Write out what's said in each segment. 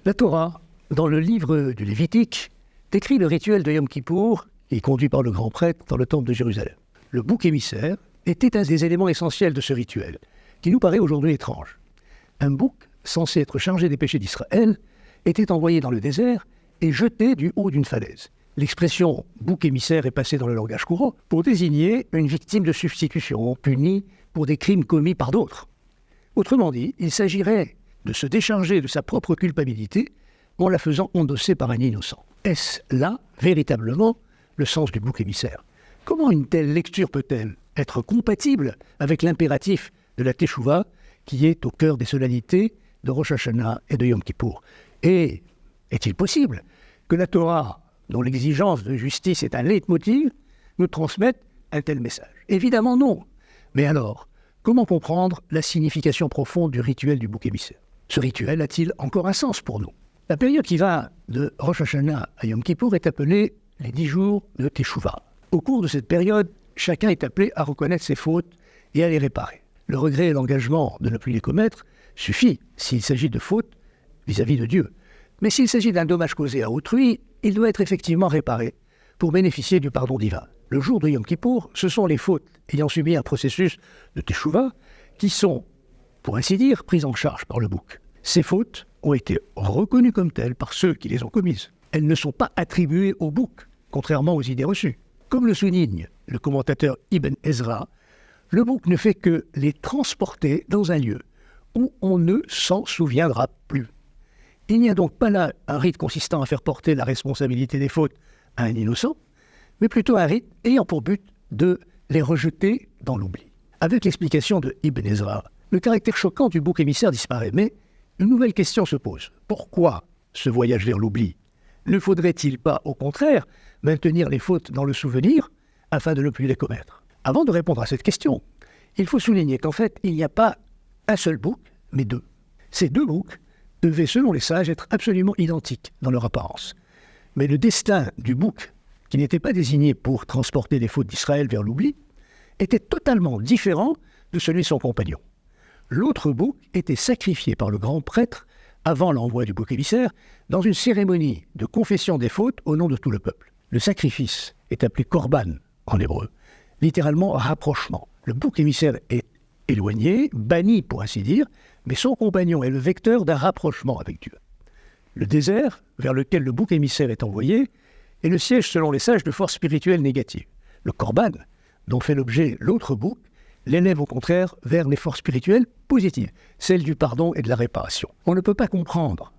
La Torah, dans le livre du Lévitique, décrit le rituel de Yom Kippour, qui est conduit par le grand prêtre dans le temple de Jérusalem. Le bouc émissaire était un des éléments essentiels de ce rituel, qui nous paraît aujourd'hui étrange. Un bouc, censé être chargé des péchés d'Israël, était envoyé dans le désert et jeté du haut d'une falaise. L'expression « bouc émissaire » est passée dans le langage courant pour désigner une victime de substitution punie pour des crimes commis par d'autres. Autrement dit, il s'agirait de se décharger de sa propre culpabilité en la faisant endosser par un innocent. Est-ce là, véritablement, le sens du bouc émissaire? Comment une telle lecture peut-elle être compatible avec l'impératif de la Teshuvah qui est au cœur des solennités de Rosh Hashanah et de Yom Kippour? Et est-il possible que la Torah, dont l'exigence de justice est un leitmotiv, nous transmette un tel message? Évidemment non. Mais alors, comment comprendre la signification profonde du rituel du bouc émissaire? Ce rituel a-t-il encore un sens pour nous? La période qui va de Rosh Hashanah à Yom Kippour est appelée les 10 jours de Teshuvah. Au cours de cette période, chacun est appelé à reconnaître ses fautes et à les réparer. Le regret et l'engagement de ne plus les commettre suffit s'il s'agit de fautes vis-à-vis de Dieu. Mais s'il s'agit d'un dommage causé à autrui, il doit être effectivement réparé pour bénéficier du pardon divin. Le jour de Yom Kippour, ce sont les fautes ayant subi un processus de Teshuvah qui sont, pour ainsi dire, prises en charge par le bouc. Ces fautes ont été reconnues comme telles par ceux qui les ont commises. Elles ne sont pas attribuées au bouc, contrairement aux idées reçues. Comme le souligne le commentateur Ibn Ezra, le bouc ne fait que les transporter dans un lieu où on ne s'en souviendra plus. Il n'y a donc pas là un rite consistant à faire porter la responsabilité des fautes à un innocent, mais plutôt un rite ayant pour but de les rejeter dans l'oubli. Avec l'explication de Ibn Ezra, le caractère choquant du bouc émissaire disparaît, mais une nouvelle question se pose. Pourquoi ce voyage vers l'oubli? Ne faudrait-il pas, au contraire, maintenir les fautes dans le souvenir afin de ne plus les commettre? Avant de répondre à cette question, il faut souligner qu'en fait, il n'y a pas un seul bouc, mais deux. Ces deux boucs devaient, selon les sages, être absolument identiques dans leur apparence. Mais le destin du bouc, qui n'était pas désigné pour transporter les fautes d'Israël vers l'oubli, était totalement différent de celui de son compagnon. L'autre bouc était sacrifié par le grand prêtre avant l'envoi du bouc émissaire dans une cérémonie de confession des fautes au nom de tout le peuple. Le sacrifice est appelé korban en hébreu, littéralement rapprochement. Le bouc émissaire est éloigné, banni pour ainsi dire, mais son compagnon est le vecteur d'un rapprochement avec Dieu. Le désert, vers lequel le bouc émissaire est envoyé, est le siège, selon les sages, de forces spirituelles négatives. Le korban, dont fait l'objet l'autre bouc, l'élève au contraire vers les forces spirituelles positives, celles du pardon et de la réparation. On ne peut pas comprendre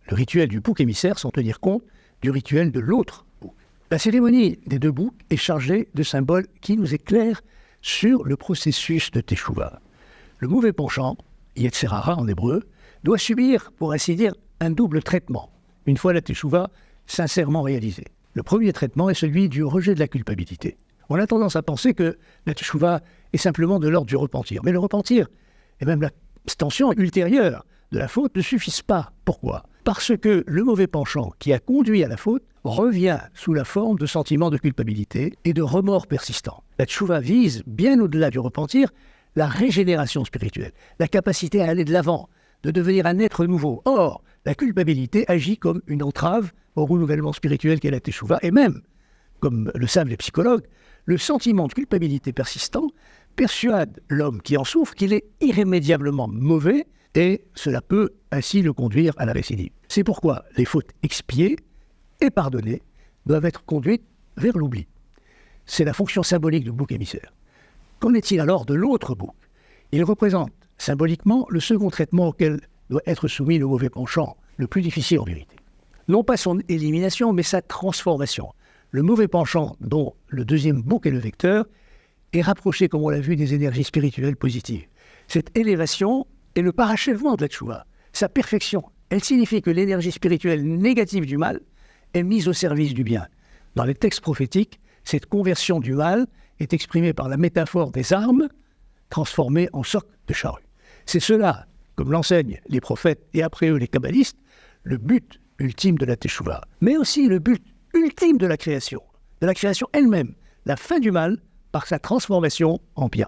le rituel du bouc émissaire sans tenir compte du rituel de l'autre bouc. La cérémonie des deux boucs est chargée de symboles qui nous éclairent sur le processus de Teshuvah. Le mauvais penchant, Yetzer hara en hébreu, doit subir, pour ainsi dire, un double traitement, une fois la Teshuvah sincèrement réalisée. Le premier traitement est celui du rejet de la culpabilité. On a tendance à penser que la Teshuvah est simplement de l'ordre du repentir. Mais le repentir, et même l'abstention ultérieure de la faute, ne suffisent pas. Pourquoi? Parce que le mauvais penchant qui a conduit à la faute revient sous la forme de sentiments de culpabilité et de remords persistants. La Teshuvah vise, bien au-delà du repentir, la régénération spirituelle, la capacité à aller de l'avant, de devenir un être nouveau. Or, la culpabilité agit comme une entrave au renouvellement spirituel qu'est la Teshuvah, et même, comme le savent les psychologues, le sentiment de culpabilité persistant persuade l'homme qui en souffre qu'il est irrémédiablement mauvais et cela peut ainsi le conduire à la récidive. C'est pourquoi les fautes expiées et pardonnées doivent être conduites vers l'oubli. C'est la fonction symbolique du bouc émissaire. Qu'en est-il alors de l'autre bouc? Il représente symboliquement le second traitement auquel doit être soumis le mauvais penchant, le plus difficile en vérité. Non pas son élimination, mais sa transformation. Le mauvais penchant, dont le deuxième bouc est le vecteur, est rapproché, comme on l'a vu, des énergies spirituelles positives. Cette élévation est le parachèvement de la Teshuvah, sa perfection. Elle signifie que l'énergie spirituelle négative du mal est mise au service du bien. Dans les textes prophétiques, cette conversion du mal est exprimée par la métaphore des armes transformées en socs de charrue. C'est cela, comme l'enseignent les prophètes et après eux les kabbalistes, le but ultime de la Teshuvah, mais aussi le but ultime de la création elle-même, la fin du mal par sa transformation en bien.